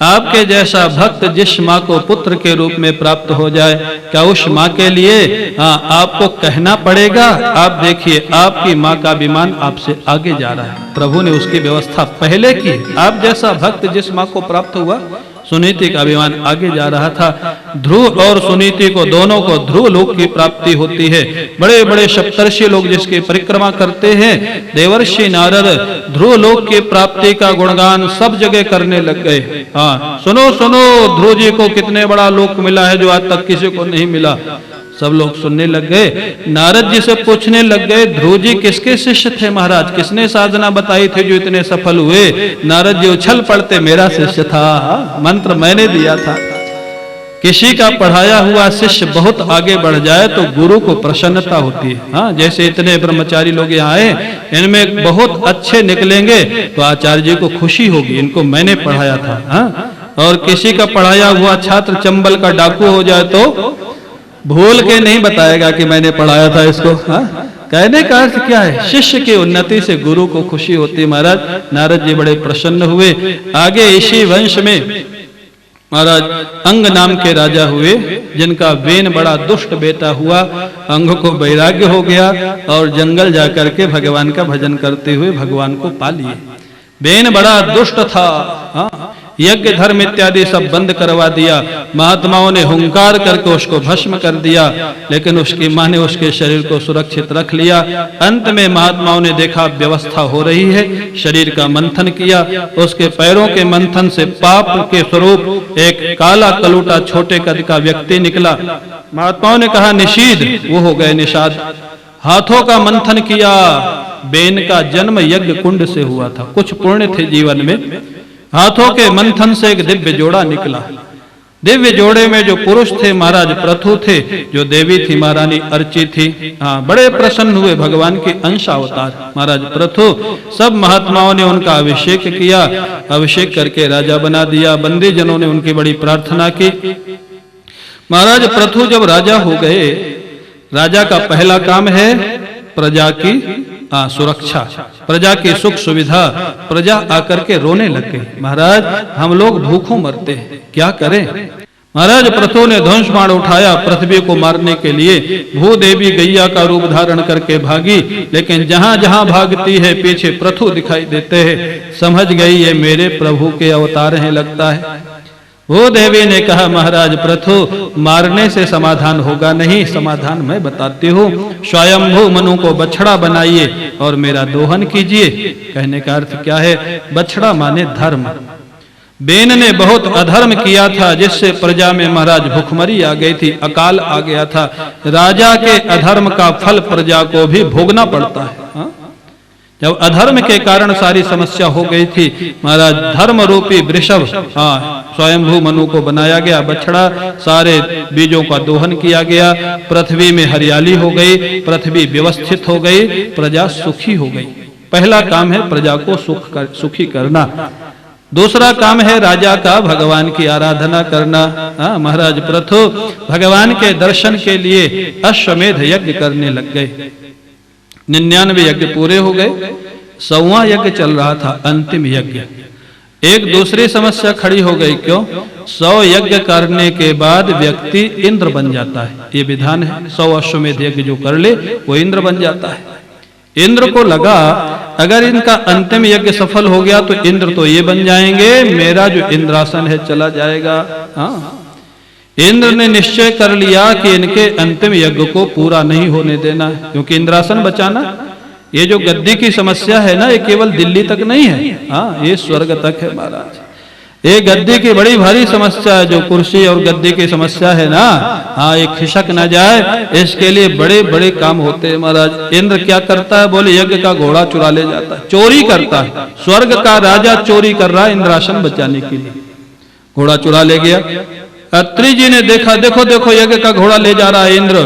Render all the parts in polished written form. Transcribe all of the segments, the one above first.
आपके जैसा भक्त जिस माँ को पुत्र के रूप में प्राप्त हो जाए, क्या उस माँ के लिए आपको कहना पड़ेगा? आप देखिए, आपकी माँ का विमान आपसे आगे जा रहा है। प्रभु ने उसकी व्यवस्था पहले की। आप जैसा भक्त जिस माँ को प्राप्त हुआ, सुनीति का विमान आगे जा रहा था। ध्रुव और सुनीति को, दोनों को ध्रुव लोक की प्राप्ति होती है। बड़े बड़े सप्तर्षि लोग जिसकी परिक्रमा करते हैं, देवर्षि नारद ध्रुव लोक की प्राप्ति का गुणगान सब जगह करने लग गए। हाँ, सुनो सुनो, ध्रुव जी को कितने बड़ा लोक मिला है जो आज तक किसी को नहीं मिला। सब लोग सुनने लग गए। नारद जी से पूछने लग गए, ध्रुव जी किसके शिष्य थे महाराज? किसने साधना बताई थी जो इतने सफल हुए? नारद जी उछल पड़ते, मेरा शिष्य था, मंत्र मैंने दिया था। किसी का पढ़ाया हुआ शिष्य बहुत आगे बढ़ जाए तो गुरु को प्रसन्नता होती है। हाँ, जैसे इतने ब्रह्मचारी लोग यहाँ आए, इनमें बहुत अच्छे निकलेंगे तो आचार्य जी को खुशी होगी, इनको मैंने पढ़ाया था। हाँ, और किसी का पढ़ाया हुआ छात्र चंबल का डाकू हो जाए तो भूल के नहीं बताएगा कि मैंने पढ़ाया था इसको। हाँ? कहने का अर्थ क्या है? शिष्य की उन्नति से गुरु को खुशी होती है। महाराज नारद जी बड़े प्रसन्न हुए। आगे इसी वंश में महाराज अंग नाम के राजा हुए, जिनका वेन बड़ा दुष्ट बेटा हुआ। अंग को वैराग्य हो गया और जंगल जाकर के भगवान का भजन करते हुए भगवान को पा लिए। वेन बड़ा दुष्ट था। हाँ? यज्ञ धर्म इत्यादि सब बंद करवा दिया। महात्माओं ने हुंकार करके उसको भस्म कर दिया, लेकिन उसकी मां ने उसके शरीर को सुरक्षित रख लिया। अंत में महात्माओं ने देखा व्यवस्था हो रही है, शरीर का मंथन किया। उसके पैरों के मंथन से पाप के स्वरूप एक काला कलूटा छोटे कद का व्यक्ति निकला। महात्माओं ने कहा निषीद, वो हो गए निषाद। हाथों का मंथन किया। बेन का जन्म यज्ञ कुंड से हुआ था, कुछ पुण्य थे जीवन में। हाथों के मंथन से एक दिव्य जोड़ा निकला। दिव्य जोड़े में जो पुरुष थे महाराज प्रथु थे, जो देवी थी महारानी अर्ची थी। हाँ, बड़े प्रसन्न हुए, भगवान के अंश अवतार महाराज प्रथु। सब महात्माओं ने उनका अभिषेक किया। अभिषेक करके राजा बना दिया। बंदी जनों ने उनकी बड़ी प्रार्थना की। महाराज प्रथु जब राजा हो गए, राजा का पहला काम है प्रजा की सुरक्षा, प्रजा की सुख सुविधा। प्रजा आकर के रोने लग गई, महाराज हम लोग भूखों मरते हैं, क्या करें? महाराज प्रथु ने धनुष बाण उठाया पृथ्वी को मारने के लिए। भूदेवी गैया का रूप धारण करके भागी, लेकिन जहां जहां भागती है पीछे प्रथु दिखाई देते हैं। समझ गई ये मेरे प्रभु के अवतार हैं लगता है। वो देवी ने कहा, महाराज प्रथु मारने से समाधान होगा नहीं, समाधान मैं बताती हूँ। स्वयंभू मनु को बछड़ा बनाइए और मेरा दोहन कीजिए। कहने का अर्थ क्या है? बछड़ा माने धर्म। बेन ने बहुत अधर्म किया था, जिससे प्रजा में महाराज भुखमरी आ गई थी, अकाल आ गया था। राजा के अधर्म का फल प्रजा को भी भोगना पड़ता है। हाँ? जब अधर्म के कारण सारी समस्या हो गई थी, महाराज धर्म रूपी वृषभ, स्वयंभू मनु को बनाया गया बछड़ा। सारे बीजों का दोहन किया गया। पृथ्वी में हरियाली हो गई, पृथ्वी व्यवस्थित हो गई, प्रजा सुखी हो गई। पहला काम है प्रजा को सुखी करना। दूसरा काम है राजा का भगवान की आराधना करना। महाराज प्रथु भगवान के दर्शन के लिए अश्वमेध यज्ञ करने लग गए। 99 यज्ञ पूरे हो गए, 100वां यज्ञ चल रहा था, अंतिम यज्ञ। एक दूसरी समस्या खड़ी हो गई, क्यों? 100 यज्ञ करने के बाद व्यक्ति इंद्र बन जाता है, ये विधान है। 100 अश्वमेध यज्ञ जो कर ले वो इंद्र बन जाता है। इंद्र को लगा अगर इनका अंतिम यज्ञ सफल हो गया तो इंद्र तो ये बन जाएंगे, मेरा जो इंद्रासन है चला जाएगा। हाँ, इंद्र ने निश्चय कर लिया कि इनके अंतिम यज्ञ को पूरा नहीं होने देना, क्योंकि इंद्रासन बचाना, ये जो गद्दी की समस्या है ना, ये केवल दिल्ली तक नहीं है। हाँ, ये स्वर्ग तक है महाराज। ये गद्दी की बड़ी भारी समस्या है, जो कुर्सी और गद्दी की समस्या है ना। हाँ, ये खिसक ना जाए, इसके लिए बड़े बड़े काम होते हैं महाराज। इंद्र क्या करता है? बोले यज्ञ का घोड़ा चुरा ले जाता है, चोरी करता है। स्वर्ग का राजा चोरी कर रहा है इंद्रासन बचाने के लिए, घोड़ा चुरा ले गया। अत्रि जी ने देखा, देखो देखो यज्ञ का घोड़ा ले जा रहा है इंद्र।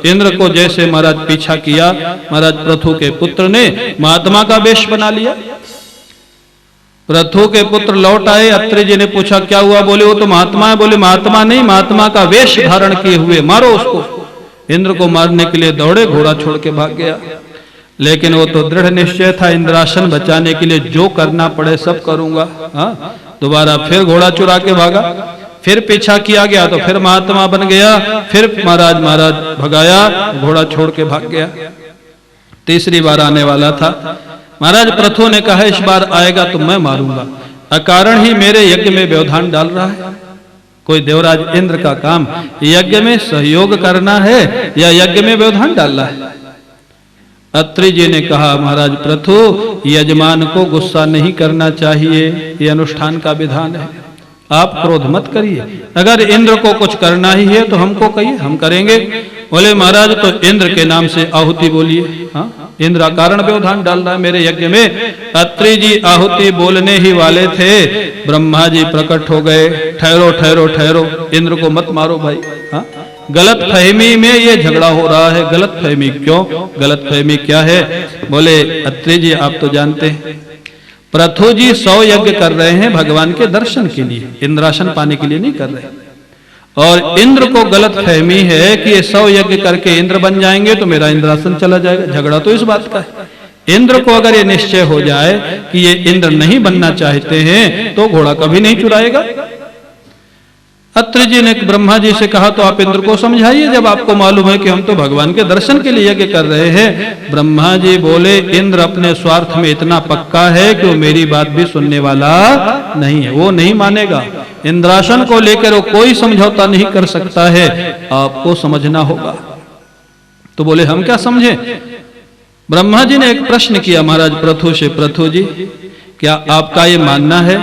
इंद्र को जैसे महाराज पीछा किया, महाराज प्रथु के पुत्र ने महात्मा का वेश बना लिया। प्रथु के पुत्र लौट आए, अत्रि जी ने पूछा क्या हुआ? बोले वो तो महात्मा है। बोले महात्मा नहीं, महात्मा का वेश धारण किए हुए, मारो उसको। इंद्र को मारने के लिए दौड़े, घोड़ा छोड़ के भाग गया। लेकिन वो तो दृढ़ निश्चय था, इंद्रासन बचाने के लिए जो करना पड़े सब करूंगा। हाँ, दोबारा फिर घोड़ा चुरा के भागा, फिर पीछा किया गया तो फिर महात्मा बन गया, फिर महाराज भगाया, घोड़ा छोड़ के भाग गया। तीसरी बार आने वाला था, महाराज प्रथु ने कहा इस बार आएगा तो मैं मारूंगा, अकारण ही मेरे यज्ञ में व्यवधान डाल रहा है। कोई देवराज इंद्र का काम यज्ञ में सहयोग करना है या यज्ञ में व्यवधान डालना है? अत्रि जी ने कहा महाराज प्रथु, यजमान को गुस्सा नहीं करना चाहिए, ये अनुष्ठान का विधान है, आप क्रोध मत करिए। अगर इंद्र को कुछ करना ही है तो हमको कहिए, हम करेंगे। बोले महाराज तो इंद्र के नाम से आहुति बोलिए। हाँ, इंद्र कारण व्यवधान डाल रहा है मेरे यज्ञ में। अत्रि जी आहुति बोलने ही वाले थे, ब्रह्मा जी प्रकट हो गए। ठहरो ठहरो ठहरो, इंद्र को मत मारो भाई। हाँ, गलत फहमी में ये झगड़ा हो रहा है। गलत फहमी क्यों? गलत फहमी क्या है? बोले अत्रि जी आप तो जानते हैं, प्रथु जी 100 यज्ञ कर रहे हैं भगवान के दर्शन के लिए, इंद्रासन पाने के लिए नहीं कर रहे। और इंद्र को गलत फहमी है कि ये 100 यज्ञ करके इंद्र बन जाएंगे तो मेरा इंद्रासन चला जाएगा। झगड़ा तो इस बात का है। इंद्र को अगर ये निश्चय हो जाए कि ये इंद्र नहीं बनना चाहते हैं तो घोड़ा कभी नहीं चुराएगा। अत्रि जी ने ब्रह्मा जी से कहा तो आप इंद्र को समझाइए, जब आपको मालूम है कि हम तो भगवान के दर्शन के लिए यज्ञ कर रहे हैं। ब्रह्मा जी बोले इंद्र अपने स्वार्थ में इतना पक्का है कि वो मेरी बात भी सुनने वाला नहीं है, वो नहीं मानेगा। इंद्रासन को लेकर वो कोई समझौता नहीं कर सकता है, आपको समझना होगा। तो बोले हम क्या समझे? ब्रह्मा जी ने एक प्रश्न किया महाराज प्रथु से, प्रथु जी क्या आपका ये मानना है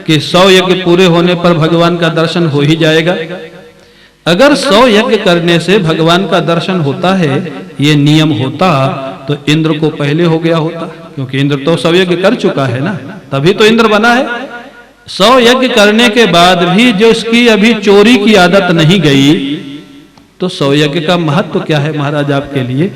कि 100 यज्ञ पूरे होने पर भगवान का दर्शन हो ही जाएगा? अगर 100 यज्ञ करने से भगवान का दर्शन होता है, ये नियम होता तो इंद्र को पहले हो गया होता, क्योंकि इंद्र तो 100 यज्ञ कर चुका है ना, तभी तो इंद्र बना है। 100 यज्ञ करने के बाद भी जो इसकी अभी चोरी की आदत नहीं गई, तो 100 यज्ञ का महत्व क्या है महाराज आपके लिए?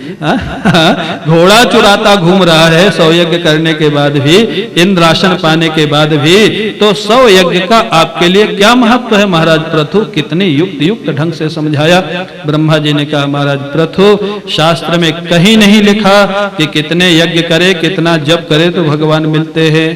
घोड़ा चुराता घूम रहा है 100 यज्ञ करने के बाद भी, इंद्रासन पाने के बाद भी, तो 100 यज्ञ का आपके लिए क्या महत्व है महाराज प्रथु? कितने युक्त ढंग से समझाया। ब्रह्मा जी ने कहा महाराज प्रथु, शास्त्र में कहीं नहीं लिखा कि कितने यज्ञ करे, कितना जप करे तो भगवान मिलते हैं।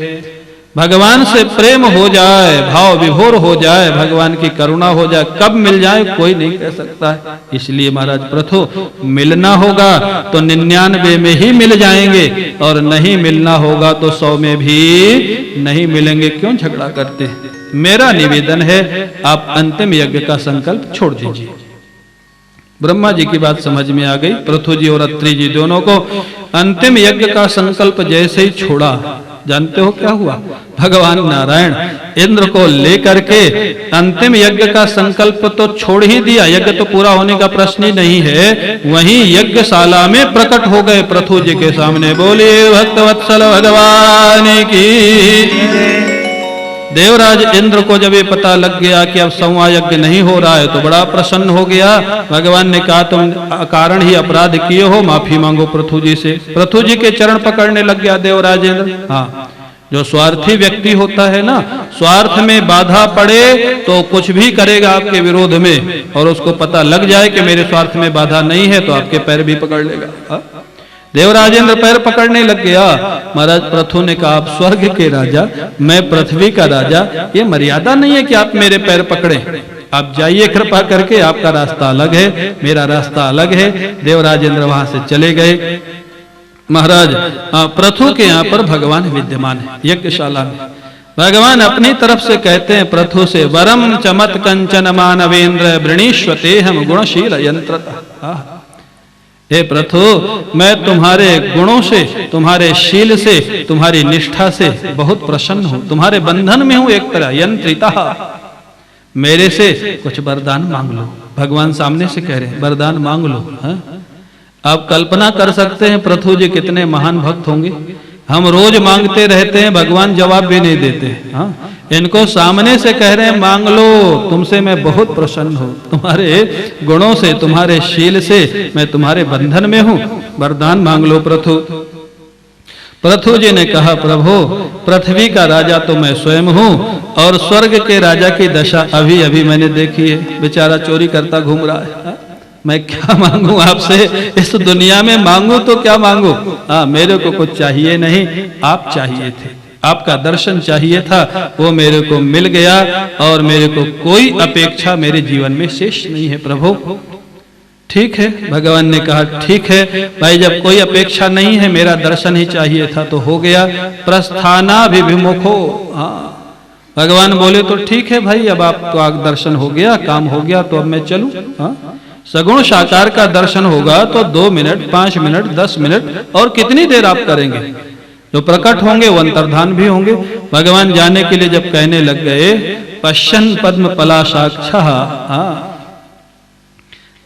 भगवान से प्रेम हो जाए, भाव विभोर हो जाए, भगवान की करुणा हो जाए, कब मिल जाए कोई नहीं कह सकता है। इसलिए महाराज प्रथु, मिलना होगा तो 99 में ही मिल जाएंगे, और नहीं मिलना होगा तो 100 में भी नहीं मिलेंगे। क्यों झगड़ा करते हैं? मेरा निवेदन है आप अंतिम यज्ञ का संकल्प छोड़ दीजिए। ब्रह्मा जी की बात समझ में आ गई। प्रथु जी और अत्रि जी दोनों को अंतिम यज्ञ का संकल्प जैसे ही छोड़ा, जानते हो क्या हुआ? भगवान नारायण इंद्र को लेकर के अंतिम यज्ञ का संकल्प तो छोड़ ही दिया, यज्ञ तो पूरा होने का प्रश्न ही नहीं है, वहीं यज्ञशाला में प्रकट हो गए प्रथु जी के सामने। बोले भक्तवत्सल भगवान की। देवराज इंद्र को जब ये पता लग गया कि अब 100वां यज्ञ नहीं हो रहा है तो बड़ा प्रसन्न हो गया। भगवान ने कहा तुम कारण ही अपराध किए हो, माफी मांगो प्रथु जी से। प्रथु जी के चरण पकड़ने लग गया देवराज इंद्र। हाँ, जो स्वार्थी व्यक्ति होता है ना, स्वार्थ में बाधा पड़े तो कुछ भी करेगा आपके विरोध में, और उसको पता लग जाए कि मेरे स्वार्थ में बाधा नहीं है तो आपके पैर भी पकड़ लेगा। हाँ? देवराजेंद्र पैर पकड़ने लग गया। महाराज प्रथु ने कहा आप स्वर्ग के राजा, मैं पृथ्वी का राजा, ये मर्यादा नहीं है कि आप मेरे पैर पकड़े। आप जाइए कृपा करके, आपका रास्ता अलग है, मेरा रास्ता अलग है। देवराजेंद्र वहां से चले गए। महाराज प्रथु के यहाँ पर भगवान विद्यमान है यज्ञशाला में। भगवान अपनी तरफ से कहते हैं प्रथु से, वरम चमत कंचन मानवेंद्र वृणीष्वते हम गुणशील यंत्रता। हे प्रथु, मैं तुम्हारे गुणों से, तुम्हारे शील से, तुम्हारी निष्ठा से बहुत प्रसन्न हूं, तुम्हारे बंधन में हूं एक तरह यंत्रिता। मेरे से कुछ वरदान मांग लो। भगवान सामने से कह रहे हैं वरदान मांग लो। आप कल्पना कर सकते हैं प्रथु जी कितने महान भक्त होंगे। हम रोज मांगते रहते हैं, भगवान जवाब भी नहीं देते। हाँ, इनको सामने से कह रहे हैं मांग लो, तुमसे मैं बहुत प्रसन्न हूँ, तुम्हारे गुणों से, तुम्हारे शील से मैं तुम्हारे बंधन में हूँ, वरदान मांग लो प्रथु। प्रथु जी ने कहा प्रभु, पृथ्वी का राजा तो मैं स्वयं हूँ, और स्वर्ग के राजा की दशा अभी अभी मैंने देखी है, बेचारा चोरी करता घूम रहा है। मैं क्या मांगू आपसे, इस दुनिया में मांगू तो क्या मांगू? हाँ, मेरे को कुछ चाहिए नहीं, आप चाहिए थे। आपका दर्शन चाहिए था, वो मेरे को मिल गया और मेरे को कोई अपेक्षा मेरे जीवन में शेष नहीं है प्रभु। ठीक है, भगवान ने कहा ठीक है भाई, जब कोई अपेक्षा नहीं है, मेरा दर्शन ही चाहिए था तो हो गया। प्रस्थानाभिमुखो, हाँ भगवान बोले तो ठीक है भाई, अब आपका दर्शन हो गया, काम हो गया, तो अब मैं चलूं। हाँ, सगुण साकार का दर्शन होगा तो 2 मिनट 5 मिनट 10 मिनट और कितनी देर आप करेंगे? जो प्रकट होंगे वो अंतर्धान भी होंगे। भगवान जाने के लिए जब कहने लग गए, पश्यन् पद्म पलाशाक्षः, हाँ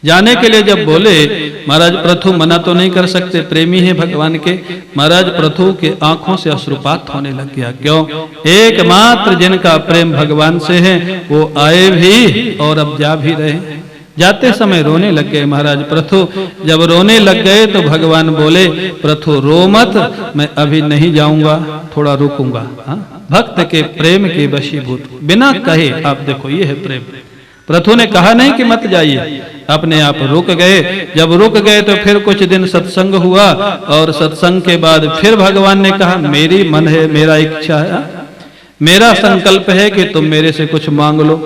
जाने के लिए जब बोले, महाराज पृथु मना तो नहीं कर सकते, प्रेमी है भगवान के। महाराज पृथु के आंखों से अश्रुपात होने लग गया। क्यों? एकमात्र जिनका प्रेम भगवान से है वो आए भी और अब जा भी रहे। जाते समय रोने लग गए महाराज पृथु। जब रोने लग गए तो भगवान बोले, पृथु रो मत, मैं अभी नहीं जाऊंगा, थोड़ा रुकूंगा। भक्त के प्रेम के वशीभूत, बिना कहे, आप देखो ये है प्रेम। पृथु ने कहा नहीं कि मत जाइए, अपने आप रुक गए। जब रुक गए तो फिर कुछ दिन सत्संग हुआ और सत्संग के बाद फिर भगवान ने कहा, मेरी मन है, मेरा इच्छा है, मेरा संकल्प है कि तुम मेरे से कुछ मांग लो।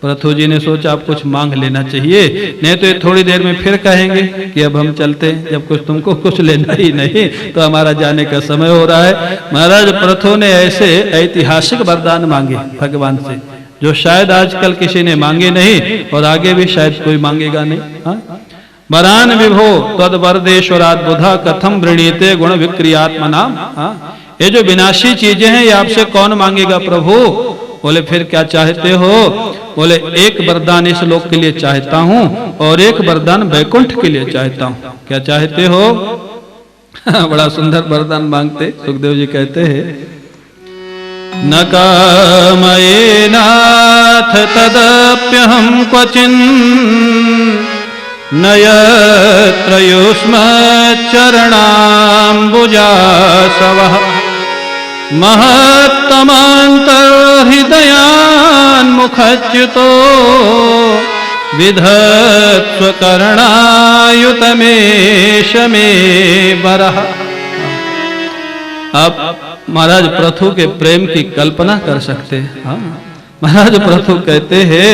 पृथु जी ने सोचा अब कुछ मांग लेना चाहिए, नहीं तो ये थोड़ी देर में फिर कहेंगे कि अब हम चलते हैं, जब कुछ तुमको कुछ लेना ही नहीं तो हमारा जाने का समय हो रहा है। महाराज पृथु ने ऐसे ऐतिहासिक वरदान मांगे भगवान से, जो शायद आजकल किसी ने मांगे नहीं और आगे भी शायद कोई मांगेगा नहीं। वरान विभो तद्वरदेश्वरात् बुधा कथम वृणीते गुण विक्रियात्मनाम। ये जो विनाशी चीजें हैं ये आपसे कौन मांगेगा प्रभु? बोले फिर क्या चाहते हो? बोले एक वरदान इस लोक के लिए चाहता हूं और एक वरदान वैकुंठ के लिए चाहता हूं। क्या चाहते हो? बड़ा सुंदर वरदान मांगते। सुखदेव जी कहते हैं, न कामये नाथ तदप्यहं क्वचिन् न यत्र युष्मच्चरणाम्बुजासवः महत्तमान्तर्हृदयान्मुखच्युतो विधत्स्वकर्णायुतमेष मे वरः। आप महाराज पृथु के प्रेम की कल्पना कर सकते हैं। महाराज पृथु कहते हैं,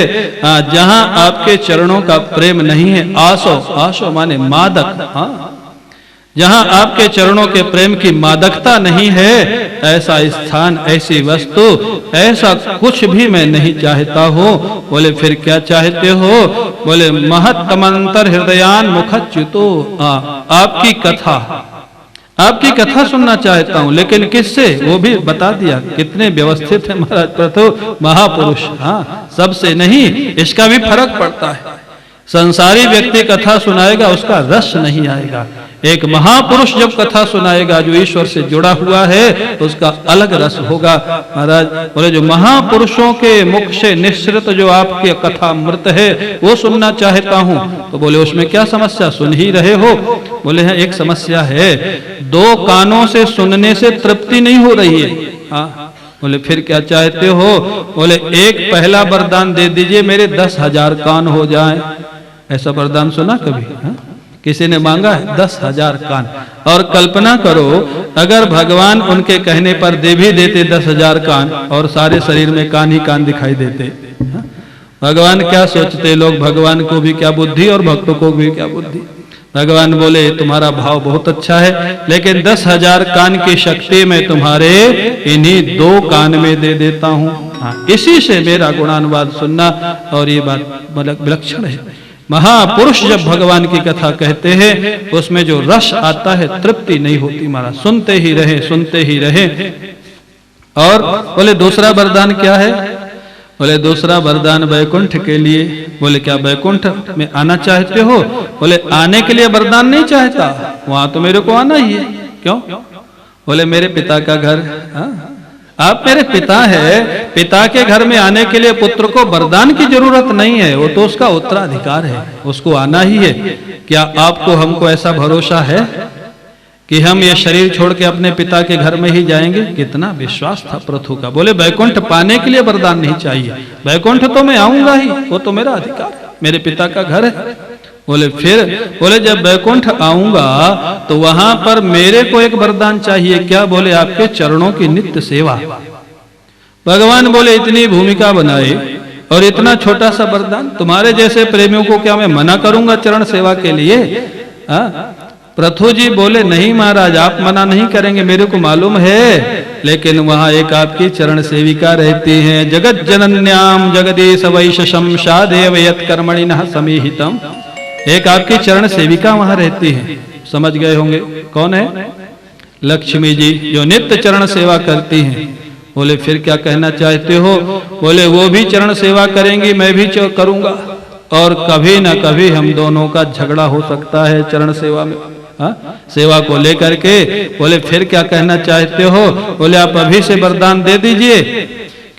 जहां आपके चरणों का प्रेम नहीं है, आसो, आसो माने मादक, जहां आपके चरणों के प्रेम की मादकता नहीं है, ऐसा स्थान, ऐसी वस्तु, ऐसा कुछ भी मैं नहीं चाहता हूं। बोले फिर क्या चाहते हो? बोले महत्तमंतर हृदयान मुखच्युतो, आपकी कथा, आपकी कथा सुनना चाहता हूं, लेकिन किससे? वो भी बता दिया, कितने व्यवस्थित है महाराज पृथु, महापुरुष। सबसे नहीं, इसका भी फर्क पड़ता है। संसारी व्यक्ति कथा सुनाएगा, उसका रस नहीं आएगा। एक महापुरुष जब कथा सुनाएगा, जो ईश्वर से जुड़ा हुआ है, उसका अलग रस होगा। महाराज बोले जो महापुरुषों के मुख से निश्रित जो आपकी कथा अमृत है, वो सुनना चाहता हूं। तो बोले उसमें क्या समस्या? सुन ही रहे हो। बोले हैं एक समस्या है, 2 कानों से सुनने से तृप्ति नहीं हो रही है। बोले फिर क्या चाहते हो? बोले एक पहला वरदान दे दीजिए, मेरे 10,000 कान हो जाएं। ऐसा वरदान सुना कभी? किसी ने मांगा है 10,000 कान? और कल्पना करो अगर भगवान उनके कहने पर दे भी देते 10,000 कान और सारे शरीर में कान ही कान दिखाई देते, भगवान क्या सोचते लोग? भगवान को भी क्या बुद्धि और भक्तों को भी क्या बुद्धि। भगवान बोले तुम्हारा भाव बहुत अच्छा है, लेकिन 10,000 कान की शक्ति मैं तुम्हारे इन्हीं 2 कान में दे देता हूं। इसी से मेरा गुणानुवाद सुनना। और ये बात विलक्षण है। महापुरुष जब भगवान की कथा कहते हैं, उसमें जो रस आता है, तृप्ति नहीं होती महाराज, सुनते ही रहे, सुनते ही रहे। और बोले दूसरा वरदान क्या है? बोले दूसरा वरदान वैकुंठ के लिए। बोले क्या वैकुंठ में आना चाहते हो? बोले आने के लिए वरदान नहीं चाहता, वहां तो मेरे को आना ही है। क्यों? बोले मेरे पिता का घर। आप मेरे पिता है, पिता के घर में आने के लिए पुत्र को वरदान की जरूरत नहीं है, वो तो उसका उत्तराधिकार है, उसको आना ही है। क्या आपको हमको ऐसा भरोसा है कि हम ये शरीर छोड़ के अपने पिता के घर में ही जाएंगे? कितना विश्वास था पृथु का। बोले वैकुंठ पाने के लिए वरदान नहीं चाहिए, वैकुंठ तो मैं आऊंगा ही, वो तो मेरा अधिकार है, मेरे पिता का घर है। बोले फिर, बोले जब वैकुंठ आऊंगा तो वहां पर मेरे को एक वरदान चाहिए। क्या? बोले आपके चरणों की नित्य सेवा। भगवान बोले इतनी भूमिका बनाए और इतना छोटा सा वरदान, तुम्हारे जैसे प्रेमियों को क्या मैं मना करूंगा चरण सेवा के लिए? पृथु जी बोले नहीं महाराज, आप मना नहीं करेंगे, मेरे को मालूम है, लेकिन वहां एक आपकी चरण सेविका रहती हैं, जगत जनन्याम जगदीश वैशम शादेव यत कर्मणि नः समीहितम। एक आपकी चरण सेविका वहां रहती है, समझ गए होंगे कौन है? लक्ष्मी जी, जो नित्य चरण सेवा करती हैं। बोले फिर क्या कहना चाहते हो? बोले वो भी चरण सेवा करेंगी, मैं भी करूंगा, और कभी ना कभी हम दोनों का झगड़ा हो सकता है चरण सेवा में, सेवा को लेकर के। बोले फिर क्या कहना चाहते हो? बोले आप अभी से वरदान दे दीजिए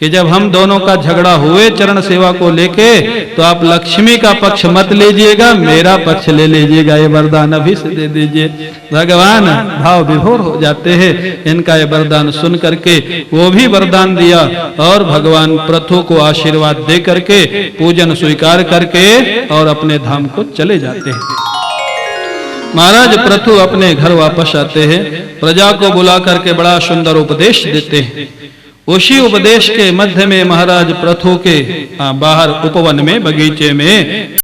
कि जब हम दोनों का झगड़ा हुए चरण सेवा को लेके, तो आप लक्ष्मी का पक्ष मत लीजिएगा, मेरा पक्ष ले लीजिएगा। ये वरदान अभी से दे दीजिए। भगवान भाव विभोर हो जाते हैं इनका ये वरदान सुन करके। वो भी वरदान दिया और भगवान पृथु को आशीर्वाद दे करके पूजन स्वीकार करके और अपने धाम को चले जाते हैं। महाराज पृथु अपने घर वापस आते हैं, प्रजा को बुला करके बड़ा सुंदर उपदेश देते हैं। उसी उपदेश के मध्य में महाराज पृथु के बाहर उपवन में, बगीचे में